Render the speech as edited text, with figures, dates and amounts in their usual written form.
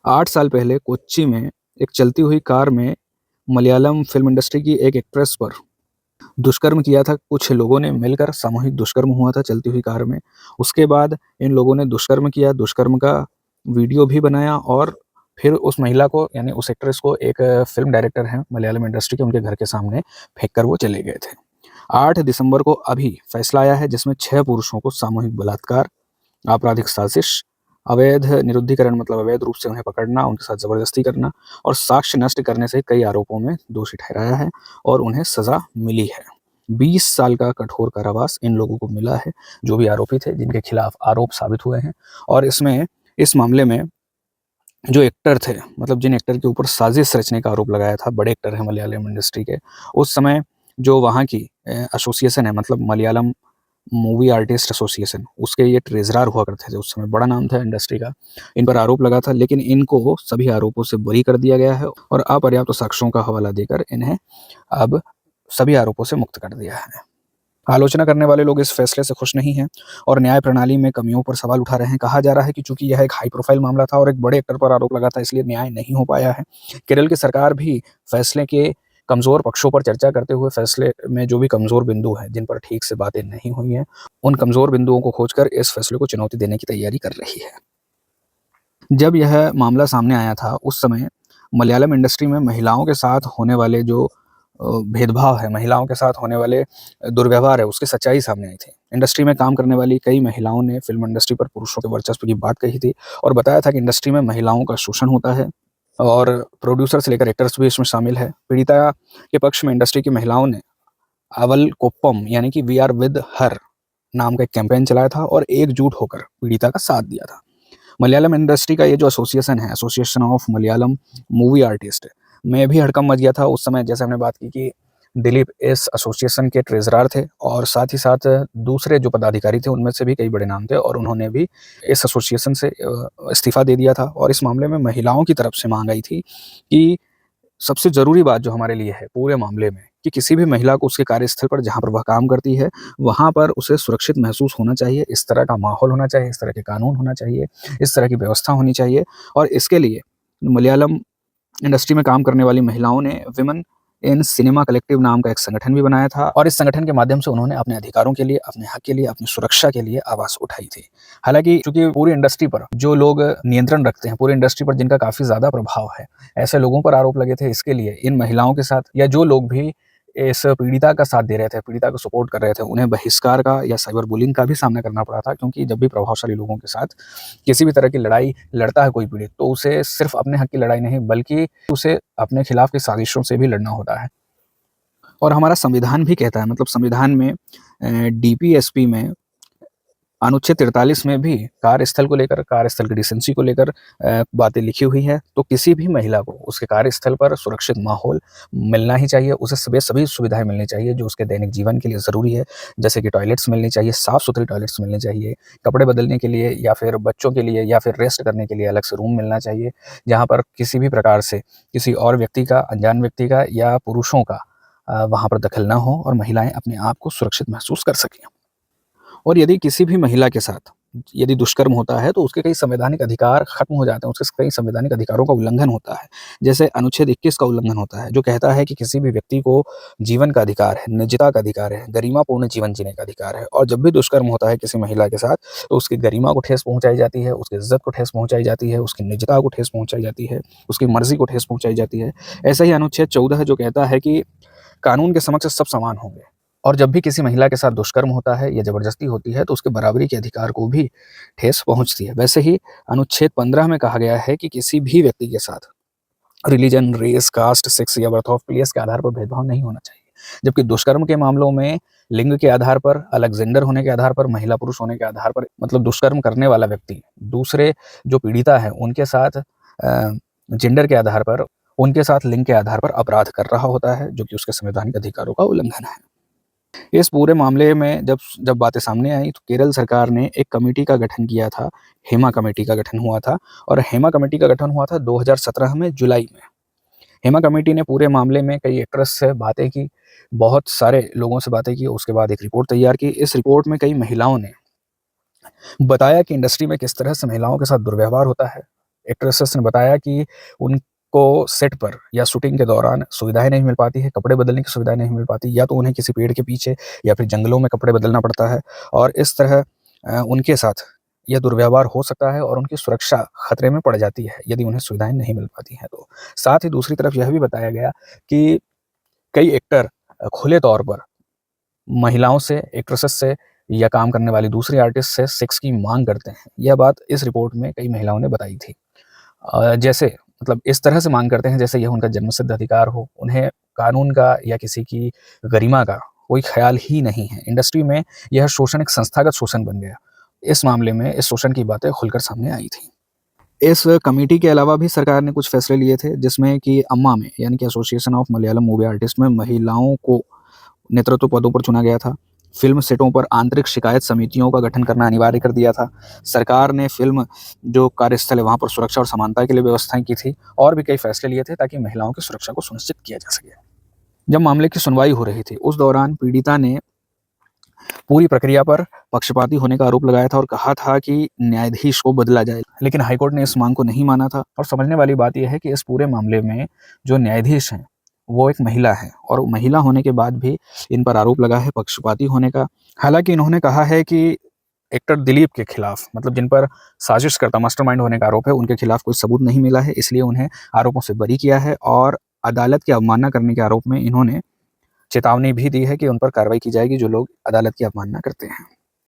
8 साल पहले कोच्चि में एक चलती हुई कार में मलयालम फ़िल्म इंडस्ट्री की एक एक्ट्रेस पर दुष्कर्म किया था। कुछ लोगों ने मिलकर सामूहिक दुष्कर्म हुआ था चलती हुई कार में। उसके बाद इन लोगों ने दुष्कर्म किया, दुष्कर्म का वीडियो भी बनाया और फिर उस महिला को यानी उस एक्ट्रेस को एक फ़िल्म डायरेक्टर हैं मलयालम इंडस्ट्री के, उनके घर के सामने फेंक कर वो चले गए थे। 8 दिसंबर को अभी फैसला आया है जिसमें 6 पुरुषों को सामूहिक बलात्कार, आपराधिक साजिश, अवैध निरुद्धीकरण मतलब अवैध रूप से उन्हें पकड़ना, उनके साथ ज़बरदस्ती करना और साक्ष्य नष्ट करने सहित कई आरोपों में दोषी ठहराया है और उन्हें सज़ा मिली है। 20 साल का कठोर कारावास इन लोगों को मिला है, जो भी आरोपी थे, जिनके खिलाफ आरोप साबित हुए हैं। और इस मामले में जो एक्टर थे, मतलब जिन एक्टर के ऊपर साजिश रचने का आरोप लगाया था, बड़े एक्टर हैं मलयालम इंडस्ट्री के, उस समय जो वहाँ की एसोसिएशन है, मतलब मलयालम मूवी आर्टिस्ट एसोसिएशन, उसके ये ट्रेज़रर हुआ करते थे, उस समय बड़ा नाम था इंडस्ट्री का। इन पर आरोप लगा था, लेकिन इनको सभी आरोपों से बरी कर दिया गया है और अपर्याप्त साक्ष्यों का हवाला देकर इन्हें अब सभी आरोपों से मुक्त कर दिया है। आलोचना करने वाले लोग इस फैसले से खुश नहीं हैं और न्याय प्रणाली में कमियों पर सवाल उठा रहे हैं। कहा जा रहा है कि चूंकि यह एक हाई प्रोफाइल मामला था और एक बड़े एक्टर पर आरोप लगा था, इसलिए न्याय नहीं हो पाया है। केरल की सरकार भी फैसले के कमज़ोर पक्षों पर चर्चा करते हुए फैसले में जो भी कमज़ोर बिंदु हैं, जिन पर ठीक से बातें नहीं हुई हैं, उन कमज़ोर बिंदुओं को खोजकर इस फैसले को चुनौती देने की तैयारी कर रही है। जब यह मामला सामने आया था, उस समय मलयालम इंडस्ट्री में महिलाओं के साथ होने वाले जो भेदभाव है, महिलाओं के साथ होने वाले दुर्व्यवहार है, उसकी सच्चाई सामने आई थी। इंडस्ट्री में काम करने वाली कई महिलाओं ने फ़िल्म इंडस्ट्री पर पुरुषों के वर्चस्व की बात कही थी और बताया था कि इंडस्ट्री में महिलाओं का शोषण होता है और प्रोड्यूसर से लेकर एक्टर्स भी इसमें शामिल है। पीड़िता के पक्ष में इंडस्ट्री की महिलाओं ने अवल कोप्पम यानी कि वी आर विद हर नाम का एक कैंपेन चलाया था और एकजुट होकर पीड़िता का साथ दिया था। मलयालम इंडस्ट्री का ये जो एसोसिएशन है, association of Malayalam movie artist, में भी हड़कंप मच गया था उस समय। जैसे हमने बात की कि दिलीप इस एसोसिएशन के ट्रेज़रर थे और साथ ही साथ दूसरे जो पदाधिकारी थे, उनमें से भी कई बड़े नाम थे और उन्होंने भी इस एसोसिएशन से इस्तीफ़ा दे दिया था। और इस मामले में महिलाओं की तरफ से माँग आई थी कि सबसे ज़रूरी बात जो हमारे लिए है पूरे मामले में, कि किसी भी महिला को उसके कार्यस्थल पर जहाँ पर वह काम करती है, वहाँ पर उसे सुरक्षित महसूस होना चाहिए, इस तरह का माहौल होना चाहिए, इस तरह के कानून होना चाहिए, इस तरह की व्यवस्था होनी चाहिए। और इसके लिए मलयालम इंडस्ट्री में काम करने वाली महिलाओं ने विमेन इन सिनेमा कलेक्टिव नाम का एक संगठन भी बनाया था और इस संगठन के माध्यम से उन्होंने अपने अधिकारों के लिए, अपने हक के लिए, अपनी सुरक्षा के लिए आवाज़ उठाई थी। हालाँकि चूँकि पूरी इंडस्ट्री पर जो लोग नियंत्रण रखते हैं, पूरी इंडस्ट्री पर जिनका काफ़ी ज़्यादा प्रभाव है, ऐसे लोगों पर आरोप लगे थे। इसके लिए इन महिलाओं के साथ या जो लोग भी इस पीड़िता का साथ दे रहे थे, पीड़िता को सपोर्ट कर रहे थे, उन्हें बहिष्कार का या साइबर बुलिंग का भी सामना करना पड़ा था, क्योंकि जब भी प्रभावशाली लोगों के साथ किसी भी तरह की लड़ाई लड़ता है कोई पीड़ित, तो उसे सिर्फ़ अपने हक की लड़ाई नहीं, बल्कि उसे अपने खिलाफ की साजिशों से भी लड़ना होता है। और हमारा संविधान भी कहता है, मतलब संविधान में डीपीएसपी में अनुच्छेद 43 में भी कार्यस्थल को लेकर, कार्यस्थल की डिसेंसी को लेकर बातें लिखी हुई हैं। तो किसी भी महिला को उसके कार्यस्थल पर सुरक्षित माहौल मिलना ही चाहिए, उसे सभी सुविधाएँ मिलनी चाहिए जो उसके दैनिक जीवन के लिए ज़रूरी है। जैसे कि टॉयलेट्स मिलनी चाहिए, साफ़-सुथरी टॉयलेट्स मिलनी चाहिए, कपड़े बदलने के लिए या फिर बच्चों के लिए या फिर रेस्ट करने के लिए अलग से रूम मिलना चाहिए, जहाँ पर किसी भी प्रकार से किसी और व्यक्ति का, अनजान व्यक्ति का या पुरुषों का वहाँ पर दखल ना हो और महिलाएँ अपने आप को सुरक्षित महसूस कर सकें। और यदि किसी भी महिला के साथ यदि दुष्कर्म होता है, तो उसके कई संवैधानिक अधिकार खत्म हो जाते हैं, उसके कई संवैधानिक अधिकारों का उल्लंघन होता है। जैसे अनुच्छेद 21 का उल्लंघन होता है, जो कहता है कि किसी भी व्यक्ति को जीवन का अधिकार है, निजता का अधिकार है, गरिमापूर्ण जीवन जीने का अधिकार है। और जब भी दुष्कर्म होता है किसी महिला के साथ, तो उसकी गरिमा को ठेस पहुँचाई जाती है, उसकी इज़्ज़त को ठेस पहुँचाई जाती है, उसकी निजता को ठेस पहुँचाई जाती है, उसकी मर्ज़ी को ठेस पहुँचाई जाती है। ऐसा ही अनुच्छेद 14 जो कहता है कि कानून के समक्ष सब समान होंगे। और जब भी किसी महिला के साथ दुष्कर्म होता है या ज़बरदस्ती होती है, तो उसके बराबरी के अधिकार को भी ठेस पहुँचती है। वैसे ही अनुच्छेद 15 में कहा गया है कि किसी भी व्यक्ति के साथ रिलीजन, रेस, कास्ट, सेक्स या बर्थ ऑफ प्लेस के आधार पर भेदभाव नहीं होना चाहिए। जबकि दुष्कर्म के मामलों में लिंग के आधार पर, अलग जेंडर होने के आधार पर, महिला-पुरुष होने के आधार पर, मतलब दुष्कर्म करने वाला व्यक्ति दूसरे जो पीड़िता है उनके साथ जेंडर के आधार पर, उनके साथ लिंग के आधार पर अपराध कर रहा होता है, जो कि उसके संवैधानिक अधिकारों का उल्लंघन है। इस पूरे मामले में जब जब बातें सामने आई, तो केरल सरकार ने एक कमेटी का गठन किया था, हेमा कमेटी का गठन हुआ था और हेमा कमेटी का गठन हुआ था 2017 में जुलाई में। हेमा कमेटी ने पूरे मामले में कई एक्ट्रेस से बातें की, बहुत सारे लोगों से बातें की, उसके बाद एक रिपोर्ट तैयार की। इस रिपोर्ट में कई महिलाओं ने बताया कि इंडस्ट्री में किस तरह से महिलाओं के साथ दुर्व्यवहार होता है, एक्ट्रेसेस ने बताया कि उनको सेट पर या शूटिंग के दौरान सुविधाएँ नहीं मिल पाती है, कपड़े बदलने की सुविधाएँ नहीं मिल पाती, या तो उन्हें किसी पेड़ के पीछे या फिर जंगलों में कपड़े बदलना पड़ता है, और इस तरह उनके साथ यह दुर्व्यवहार हो सकता है और उनकी सुरक्षा खतरे में पड़ जाती है, यदि उन्हें सुविधाएँ नहीं मिल पाती हैं तो। साथ ही दूसरी तरफ यह भी बताया गया कि कई एक्टर खुले तौर पर महिलाओं से, एक्ट्रेसेस से या काम करने वाली दूसरी आर्टिस्ट से सेक्स की माँग करते हैं। यह बात इस रिपोर्ट में कई महिलाओं ने बताई थी। जैसे मतलब इस तरह से माँग करते हैं जैसे यह उनका जन्मसिद्ध अधिकार हो। उन्हें कानून का या किसी की गरिमा का कोई ख़्याल ही नहीं है। इंडस्ट्री में यह शोषण एक संस्थागत शोषण बन गया। इस मामले में इस शोषण की बातें खुलकर सामने आई थी। इस कमेटी के अलावा भी सरकार ने कुछ फैसले लिए थे, जिसमें कि अम्मा में यानी कि association of Malayalam movie artist में महिलाओं को नेतृत्व पदों पर चुना गया था। फ़िल्म सेटों पर आंतरिक शिकायत समितियों का गठन करना अनिवार्य कर दिया था। सरकार ने फ़िल्म जो कार्यस्थल है वहाँ पर सुरक्षा और समानता के लिए व्यवस्थाएँ की थी, और भी कई फैसले लिए थे ताकि महिलाओं की सुरक्षा को सुनिश्चित किया जा सके। जब मामले की सुनवाई हो रही थी, उस दौरान पीड़िता ने पूरी प्रक्रिया पर पक्षपाती होने का आरोप लगाया था और कहा था कि न्यायाधीश को बदला जाए। लेकिन हाईकोर्ट ने इस मांग को नहीं माना था, और समझने वाली बात यह है कि इस पूरे मामले में जो न्यायाधीश हैं, वो एक महिला है, और महिला होने के बाद भी इन पर आरोप लगा है पक्षपाती होने का। हालाँकि इन्होंने कहा है कि एक्टर दिलीप के खिलाफ, मतलब जिन पर साजिशकर्ता मास्टरमाइंड होने का आरोप है, उनके खिलाफ कोई सबूत नहीं मिला है, इसलिए उन्हें आरोपों से बरी किया है, और अदालत की अवमानना करने के आरोप में इन्होंने चेतावनी भी दी है कि उन पर कार्रवाई की जाएगी जो लोग अदालत की अवमानना करते हैं।